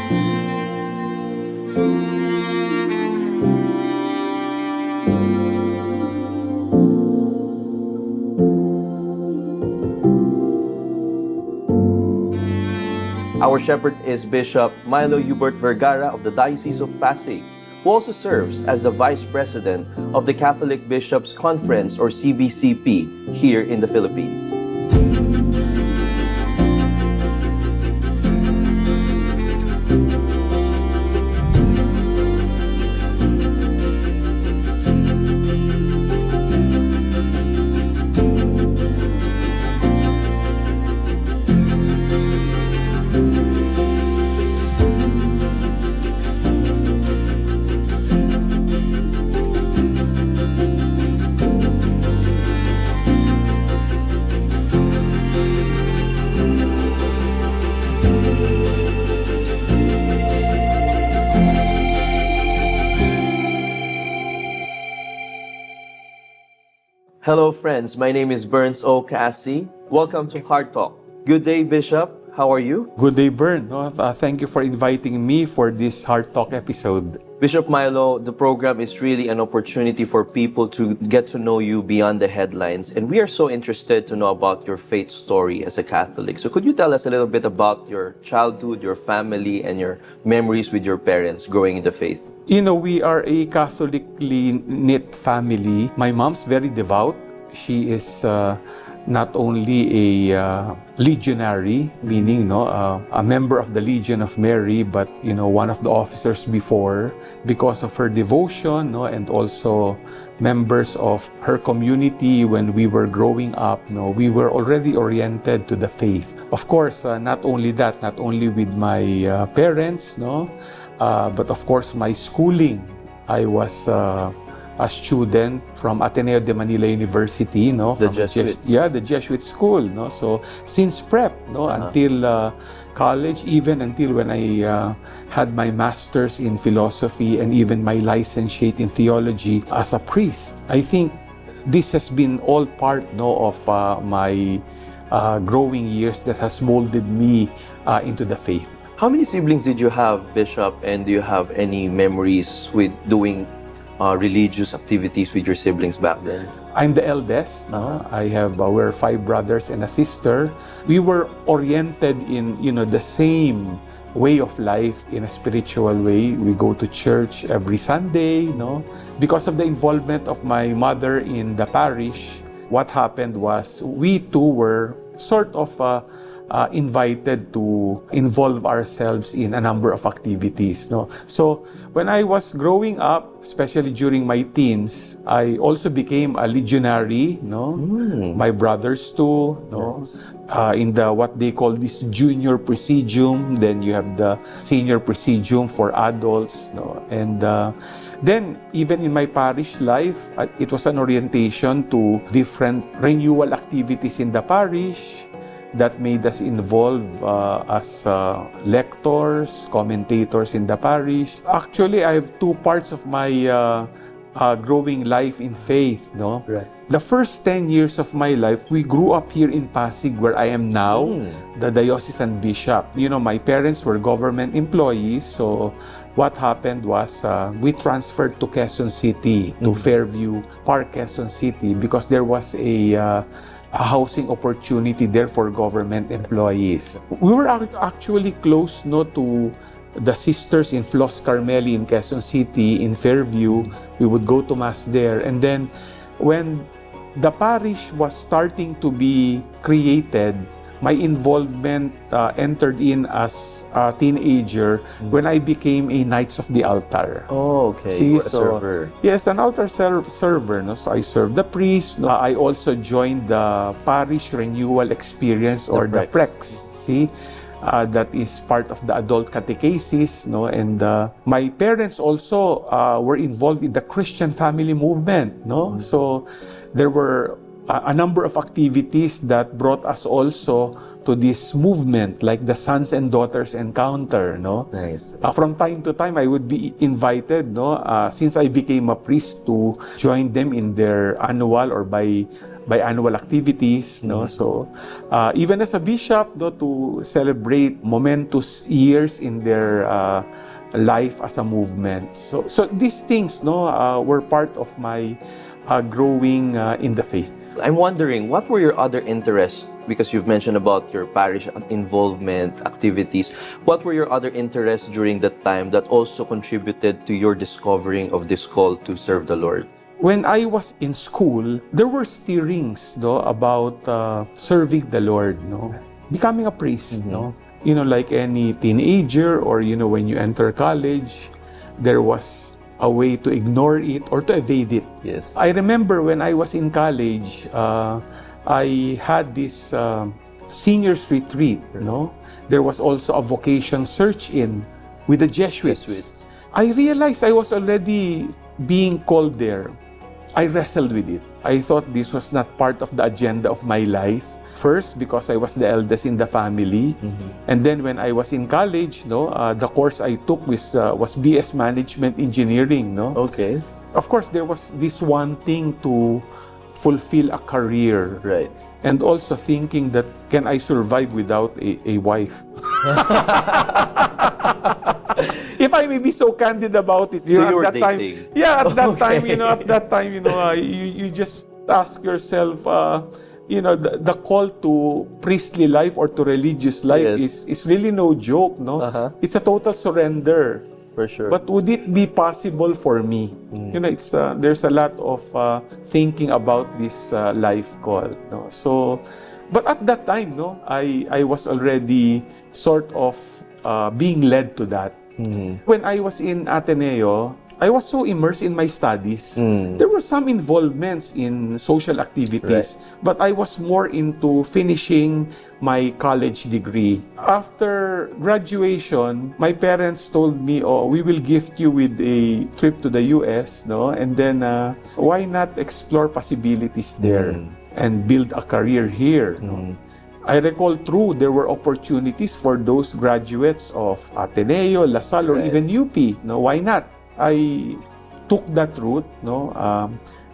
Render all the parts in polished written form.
Our shepherd is Bishop Mylo Hubert Vergara of the Diocese of Pasig, who also serves as the Vice President of the Catholic Bishops' Conference or CBCP here in the Philippines. Hello friends, my name is Bernz O, Caasi. Welcome to Heart Talk. Good day, Bishop. How are you? Good day, Bern. Thank you for inviting me for this Heart Talk episode. Bishop Mylo, the program is really an opportunity for people to get to know you beyond the headlines, and we are so interested to know about your faith story as a Catholic. So could you tell us a little bit about your childhood, your family, and your memories with your parents growing in the faith? You know, we are a Catholically knit family. My mom's very devout. She is not only a legionary, meaning a member of the Legion of Mary, but one of the officers before, because of her devotion, and also members of her community. When we were growing up, we were already oriented to the faith. Of course, not only that, not only with my parents, but of course my schooling. I was a student from Ateneo de Manila University, The Jesuits. The Jesuit school, So since prep, until college, even until when I had my master's in philosophy and even my licentiate in theology as a priest. I think this has been all part of my growing years that has molded me into the faith. How many siblings did you have, Bishop, and do you have any memories with doing religious activities with your siblings back then? I'm the eldest. We're 5 brothers and a sister. We were oriented in the same way of life, in a spiritual way. We go to church every Sunday. Because of the involvement of my mother in the parish, what happened was we too were sort of invited to involve ourselves in a number of activities. So when I was growing up, especially during my teens, I also became a legionary. My brothers too. Yes. In the what they call this junior presidium. Then you have the senior presidium for adults. And then even in my parish life, it was an orientation to different renewal activities in the parish that made us involved as lectors, commentators in the parish. Actually, I have 2 parts of my growing life in faith. Right. The first 10 years of my life, we grew up here in Pasig, where I am now, the diocesan bishop. My parents were government employees, so what happened was we transferred to Quezon City, to Fairview Park, Quezon City, because there was a housing opportunity there for government employees. We were actually close to the sisters in Flos Carmeli in Quezon City, in Fairview. We would go to Mass there. And then when the parish was starting to be created, my involvement entered in as a teenager when I became a Knights of the Altar. Oh, okay. See, A server. Yes, an altar server. So I served the priest. I also joined the parish renewal experience, or the Prex. See, that is part of the adult catechesis. And my parents also were involved in the Christian family movement. So there were a number of activities that brought us also to this movement, like the Sons and Daughters Encounter. Nice. From time to time, I would be invited, since I became a priest, to join them in their annual or biannual activities, no? So even as a bishop, no, to celebrate momentous years in their life as a movement. So these things, no, were part of my growing in the faith. I'm wondering, what were your other interests? Because you've mentioned about your parish involvement, activities. What were your other interests during that time that also contributed to your discovering of this call to serve the Lord? When I was in school, there were stirrings, no, about serving the Lord, no, becoming a priest, no. You know, like any teenager, or you know, when you enter college, there was a way to ignore it or to evade it. Yes. I remember when I was in college, I had this seniors retreat, no? There was also a vocation search-in with the Jesuits. I realized I was already being called there. I wrestled with it. I thought this was not part of the agenda of my life. First, because I was the eldest in the family. And then when I was in college, no, the course I took was BS Management Engineering, no? Okay. Of course, there was this one thing to fulfill a career. Right. And also thinking that, can I survive without a wife? If I may be so candid about it, So you were at that time, dating? at that Okay. time, you just ask yourself, the call to priestly life or to religious life Yes. is really no joke, no? It's a total surrender. For sure. But would it be possible for me? You know, it's there's a lot of thinking about this life call, no? So, but at that time, no, I was already sort of being led to that. When I was in Ateneo, I was so immersed in my studies. There were some involvements in social activities, but I was more into finishing my college degree. After graduation, my parents told me, "Oh, we will gift you with a trip to the US, no? And then why not explore possibilities there and build a career here?" No? I recall there were opportunities for those graduates of Ateneo, La Salle, or even UP. No, why not? I took that route, no.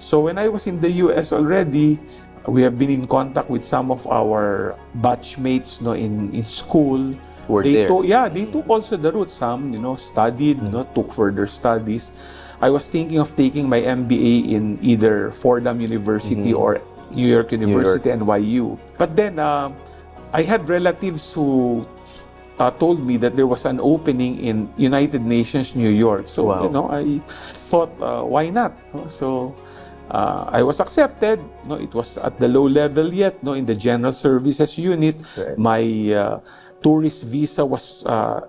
So when I was in the US already, we have been in contact with some of our batchmates, no, in school. They took also the route. Some, studied, took further studies. I was thinking of taking my MBA in either Fordham University or New York University, NYU. But then I had relatives who told me that there was an opening in United Nations, New York. So, I thought, why not? So, I was accepted. No, it was at the low level yet, no, in the General Services Unit. Right. My tourist visa was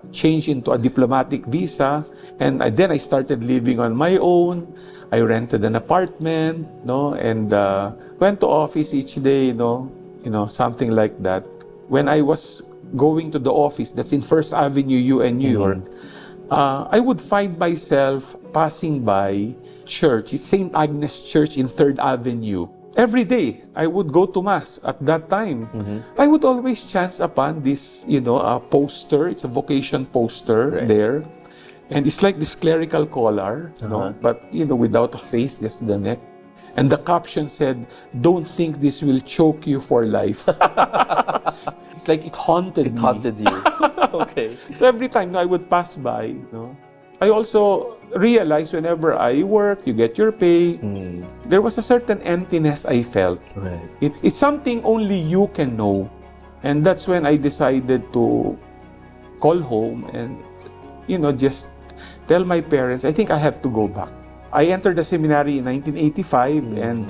changed into a diplomatic visa. And then I started living on my own. I rented an apartment, no, and went to office each day, something like that. When I was going to the office, that's in First Avenue, UN, New York, I would find myself passing by church. It's St. Agnes Church in 3rd Avenue. Every day, I would go to Mass at that time. I would always chance upon this, a poster. It's a vocation poster there. And it's like this clerical collar, but, without a face, just the neck. And the caption said, "Don't think this will choke you for life." It's like it haunted me. It haunted you. Okay. So every time I would pass by, I also realized whenever I work, you get your pay, there was a certain emptiness I felt. Right. It's something only you can know. And that's when I decided to call home and, just tell my parents, I think I have to go back. I entered the seminary in 1985 and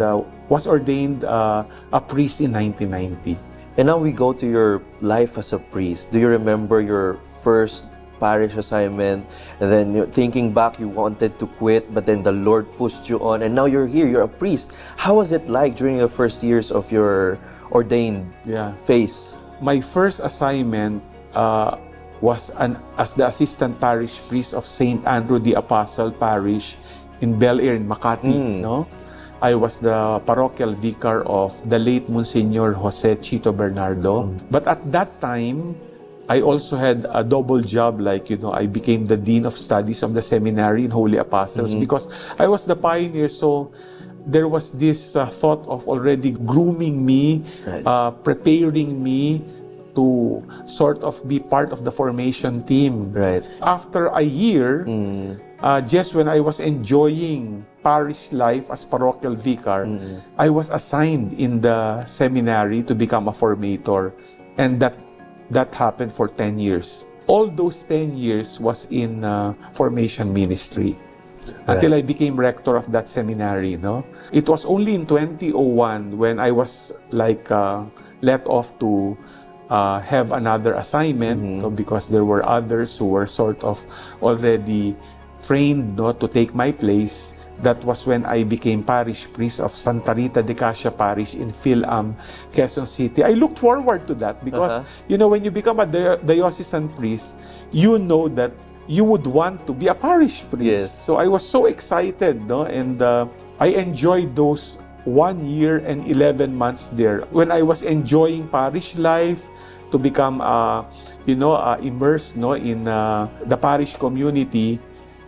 was ordained a priest in 1990. And now we go to your life as a priest. Do you remember your first parish assignment? And then you're thinking back, you wanted to quit, but then the Lord pushed you on, and now you're here, you're a priest. How was it like during the first years of your ordained phase? My first assignment was as the assistant parish priest of St. Andrew the Apostle Parish in Bel Air, in Makati, I was the parochial vicar of the late Monsignor Jose Chito Bernardo. But at that time, I also had a double job, I became the Dean of Studies of the Seminary in Holy Apostles because I was the pioneer. So there was this thought of already grooming me, preparing me to sort of be part of the formation team. Right. After a year, just when I was enjoying parish life as parochial vicar, I was assigned in the seminary to become a formator, and that happened for 10 years. All those 10 years was in formation ministry. Until I became rector of that seminary, no? It was only in 2001 when I was like let off to have another assignment, no? Because there were others who were sort of already trained, no, to take my place. That was when I became parish priest of Santa Rita de Casia Parish in Phil-Am, Quezon City. I looked forward to that because, you know, when you become a diocesan priest, you know that you would want to be a parish priest. Yes. So I was so excited, no? And I enjoyed those 1 year and 11 months there. When I was enjoying parish life, to become, immersed, no, in the parish community,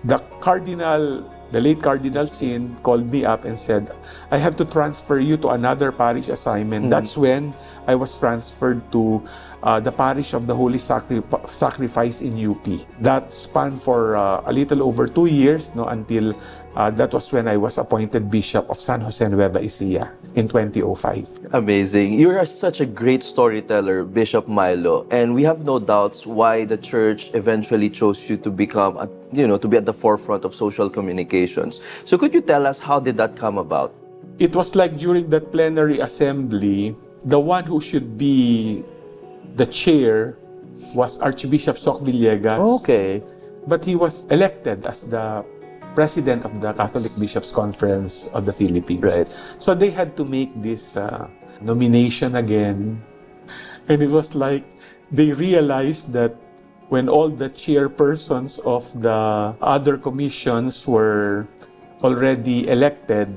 the late Cardinal Sin called me up and said, I have to transfer you to another parish assignment. That's when I was transferred to the parish of the Holy Sacrifice in UP. That spanned for a little over 2 years, no, until that was when I was appointed Bishop of San Jose Nueva Ecija in 2005. Amazing. You're such a great storyteller, Bishop Mylo, and we have no doubts why the church eventually chose you to become, to be at the forefront of social communications. So could you tell us, how did that come about? It was like during that plenary assembly, the one who should be the chair was Archbishop Soc Villegas. Okay. But he was elected as the president of the Catholic Bishops' Conference of the Philippines. Right. So they had to make this nomination again. And it was like they realized that when all the chairpersons of the other commissions were already elected,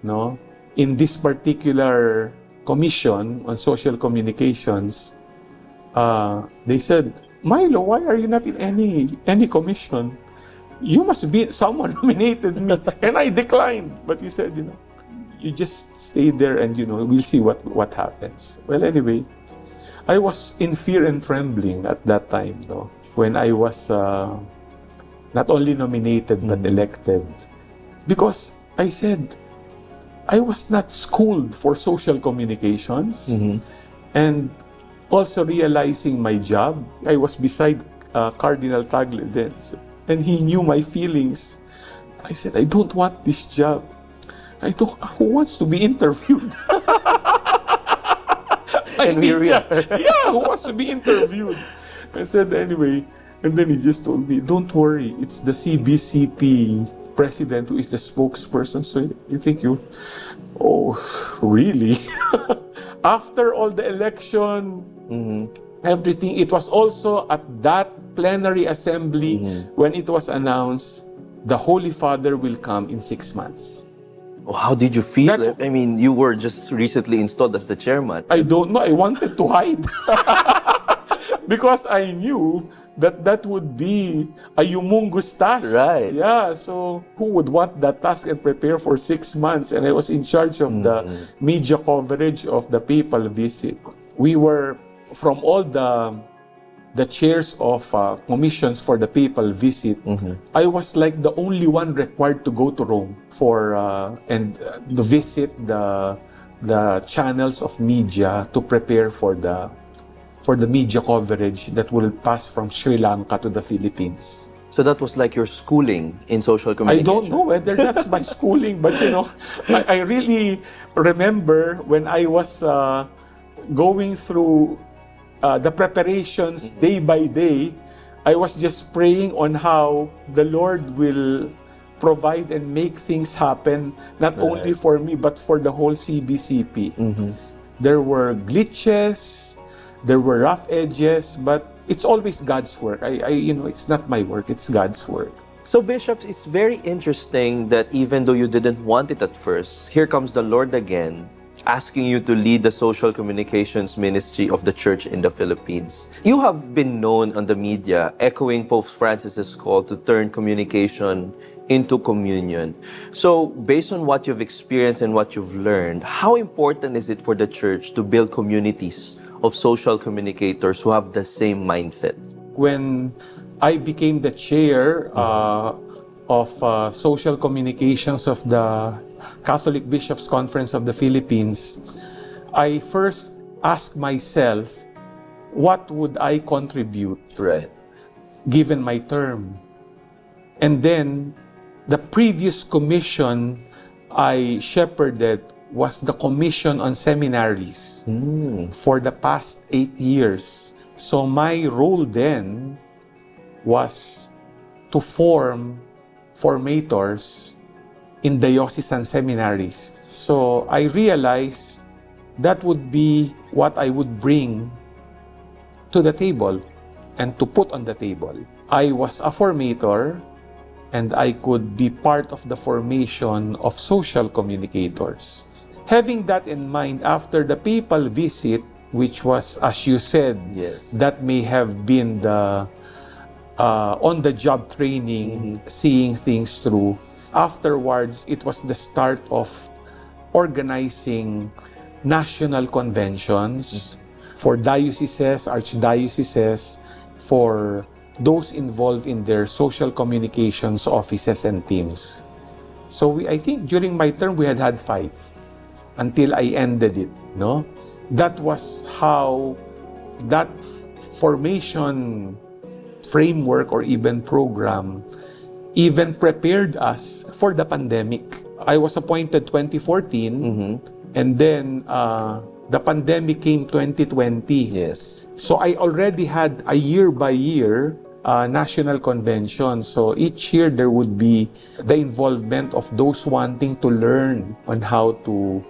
no, in this particular commission on social communications, they said, Mylo, why are you not in any commission? You must be, someone nominated me. And I declined. But he said, you just stay there and, we'll see what happens. Well, anyway, I was in fear and trembling at that time, no, when I was not only nominated but elected. Because I said, I was not schooled for social communications. And also realizing my job, I was beside Cardinal Tagle then. And he knew my feelings. I said, I don't want this job. Who wants to be interviewed? And here we are. Yeah, who wants to be interviewed? I said, anyway. And then he just told me, don't worry, it's the CBCP president who is the spokesperson. So you think oh, really? After all the election, everything, it was also at that plenary assembly when it was announced the Holy Father will come in 6 months. Oh, how did you feel? I mean, you were just recently installed as the chairman. I don't know. I wanted to hide. Because I knew that would be a humongous task. Right. Yeah, so who would want that task and prepare for 6 months? And I was in charge of the media coverage of the papal visit. We were, from all the chairs of commissions for the papal visit, I was like the only one required to go to Rome for and to visit the channels of media to prepare for the media coverage that will pass from Sri Lanka to the Philippines. So that was like your schooling in social communication? I don't know whether that's my schooling, but I really remember when I was going through the preparations day by day, I was just praying on how the Lord will provide and make things happen, not only for me, but for the whole CBCP. There were glitches, there were rough edges, but it's always God's work. It's not my work, it's God's work. So, Bishops, it's very interesting that even though you didn't want it at first, here comes the Lord again, asking you to lead the social communications ministry of the church in the Philippines. You have been known on the media echoing Pope Francis's call to turn communication into communion. So, based on what you've experienced and what you've learned, how important is it for the church to build communities of social communicators who have the same mindset? When I became the chair of social communications of the Catholic Bishops' Conference of the Philippines, I first asked myself, what would I contribute Right. given my term? And then, the previous commission I shepherded was the Commission on Seminaries for the past 8 years. So my role then was to form formators in diocesan seminaries. So I realized that would be what I would bring to the table and to put on the table. I was a formator, and I could be part of the formation of social communicators. Having that in mind, after the papal visit, which was, as you said, Yes. that may have been the on-the-job training, seeing things through. Afterwards, it was the start of organizing national conventions for dioceses, archdioceses, for those involved in their social communications offices and teams. So I think during my term, we had 5 until I ended it, no? That was how that formation framework or even program even prepared us for the pandemic. I was appointed 2014, and then the pandemic came 2020. Yes. So I already had a year-by-year national convention. So each year there would be the involvement of those wanting to learn on how to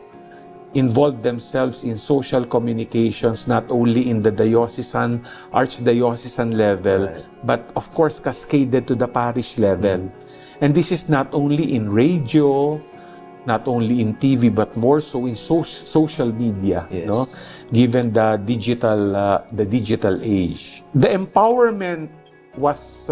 involve themselves in social communications, not only in the diocesan, archdiocesan level, but of course cascaded to the parish level. And this is not only in radio, not only in TV, but more so in social media, Yes. no? Given the digital age. The empowerment was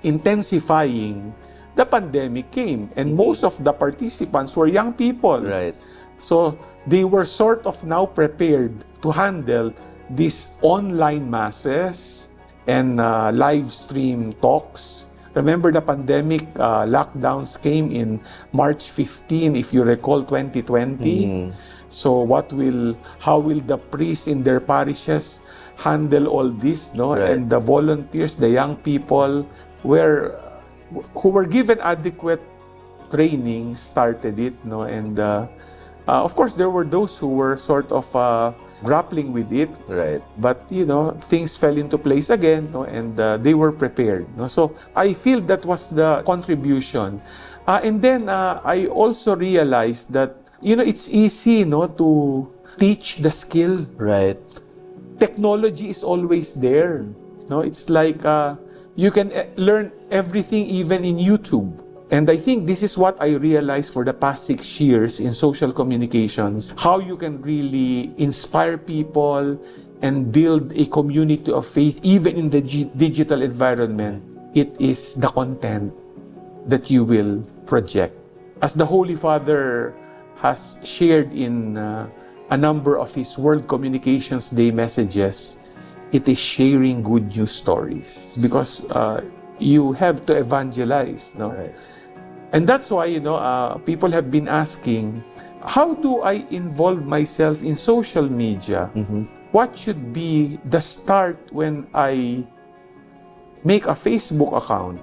intensifying. The pandemic came, and most of the participants were young people. Right. So they were sort of now prepared to handle these online masses and live stream talks. Remember, the pandemic lockdowns came in March 15, if you recall, 2020. So how will the priests in their parishes handle all this, no? Right. And the volunteers, the young people who were given adequate training started it, no? And of course, there were those who were sort of grappling with it. Right. But, things fell into place again, no? And they were prepared. No? So I feel that was the contribution. And then I also realized that, it's easy, no, to teach the skill. Right. Technology is always there. No? It's like you can learn everything even in YouTube. And I think this is what I realized for the past 6 years in social communications, how you can really inspire people and build a community of faith even in the digital environment. It is the content that you will project. As the Holy Father has shared in a number of his World Communications Day messages, it is sharing good news stories, because you have to evangelize, no? Right. And that's why, people have been asking, how do I involve myself in social media? What should be the start when I make a Facebook account,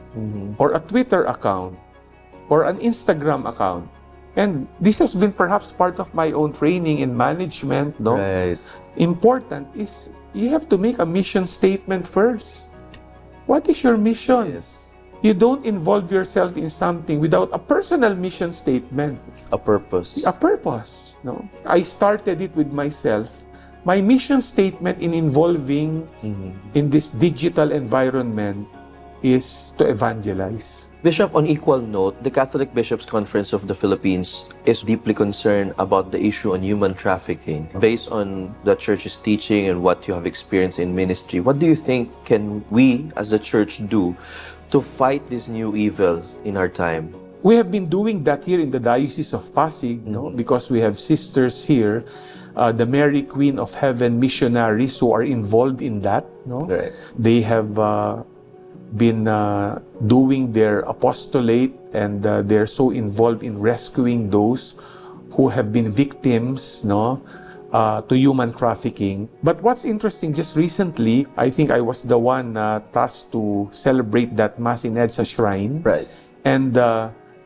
or a Twitter account, or an Instagram account? And this has been perhaps part of my own training in management, no? Right. Important is you have to make a mission statement first. What is your mission? Yes. You don't involve yourself in something without a personal mission statement. A purpose. A purpose, no? I started it with myself. My mission statement in involving in this digital environment is to evangelize. Bishop, on equal note, the Catholic Bishops' Conference of the Philippines is deeply concerned about the issue on human trafficking. Based on the Church's teaching and what you have experienced in ministry, what do you think can we as the Church do to fight this new evil in our time? We have been doing that here in the Diocese of Pasig, no? Because we have sisters here, the Mary Queen of Heaven missionaries who are involved in that. No? Right. They have been doing their apostolate, and they're so involved in rescuing those who have been victims, no, to human trafficking. But what's interesting, just recently, I think I was the one tasked to celebrate that Mass in EDSA Shrine. Right. And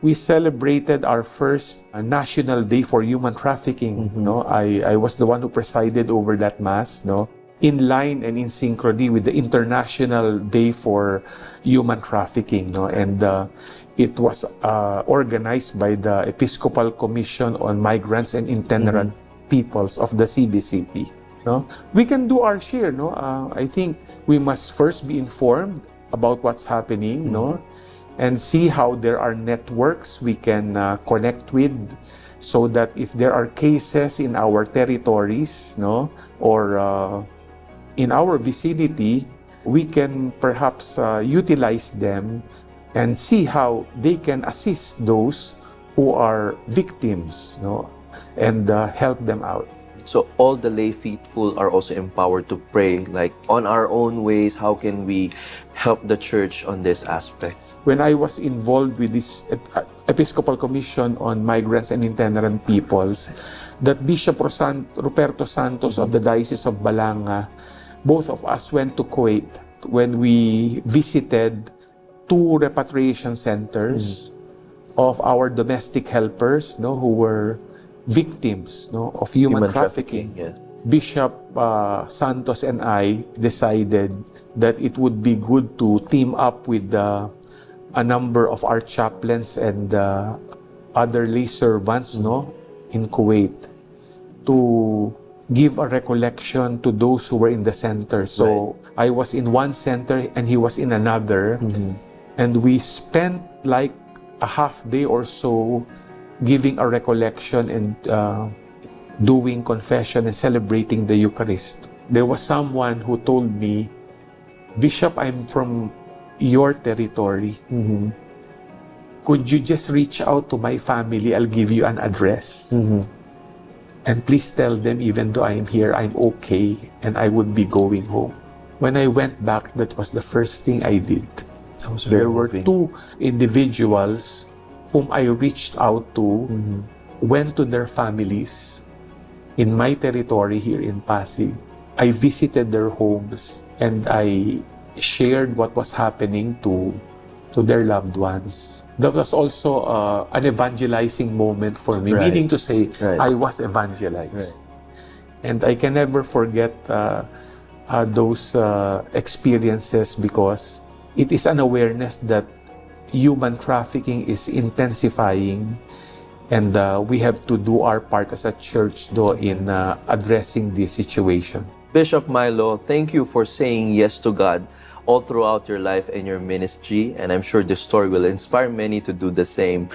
we celebrated our first National Day for Human Trafficking. No, I was the one who presided over that Mass, no, in line and in synchrony with the International Day for Human Trafficking, no, and it was organized by the Episcopal Commission on Migrants and Itinerant Peoples of the CBCP. No, we can do our share. No, I think we must first be informed about what's happening. No, and see how there are networks we can connect with, so that if there are cases in our territories, no, or in our vicinity, we can perhaps utilize them and see how they can assist those who are victims, no, and help them out. So all the lay faithful are also empowered to pray, like on our own ways, how can we help the church on this aspect? When I was involved with this Episcopal Commission on Migrants and Itinerant Peoples, that Bishop Ruperto Santos of the Diocese of Balanga, both of us went to Kuwait when we visited 2 repatriation centers of our domestic helpers, no, who were victims, no, of human trafficking. Yeah. Bishop Santos and I decided that it would be good to team up with a number of our chaplains and other lay servants, no, in Kuwait, to give a recollection to those who were in the center. So I was in one center and he was in another, and we spent like a half day or so giving a recollection and doing confession and celebrating the Eucharist. There was someone who told me, "Bishop, I'm from your territory. Could you just reach out to my family? I'll give you an address. And please tell them, even though I'm here, I'm okay and I would be going home." When I went back, that was the first thing I did. There were 2 individuals whom I reached out to, went to their families in my territory here in Pasig. I visited their homes and I shared what was happening to their loved ones. That was also an evangelizing moment for me, meaning to say, I was evangelized. And I can never forget those experiences, because it is an awareness that human trafficking is intensifying, and we have to do our part as a church, though, in addressing this situation. Bishop Mylo, thank you for saying yes to God all throughout your life and your ministry, and I'm sure this story will inspire many to do the same.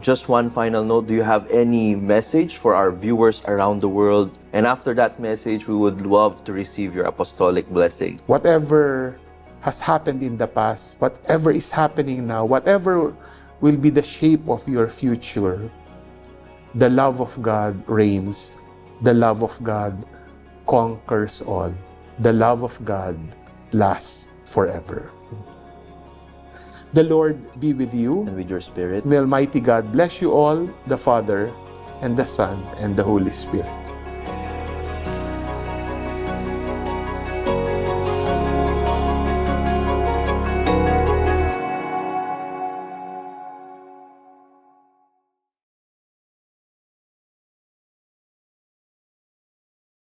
Just one final note, do you have any message for our viewers around the world? And after that message, we would love to receive your apostolic blessing. Whatever has happened in the past, whatever is happening now, whatever will be the shape of your future, the love of God reigns. The love of God conquers all. The love of God lasts forever. The Lord be with you. And with your spirit. May Almighty God bless you all, the Father, and the Son, and the Holy Spirit.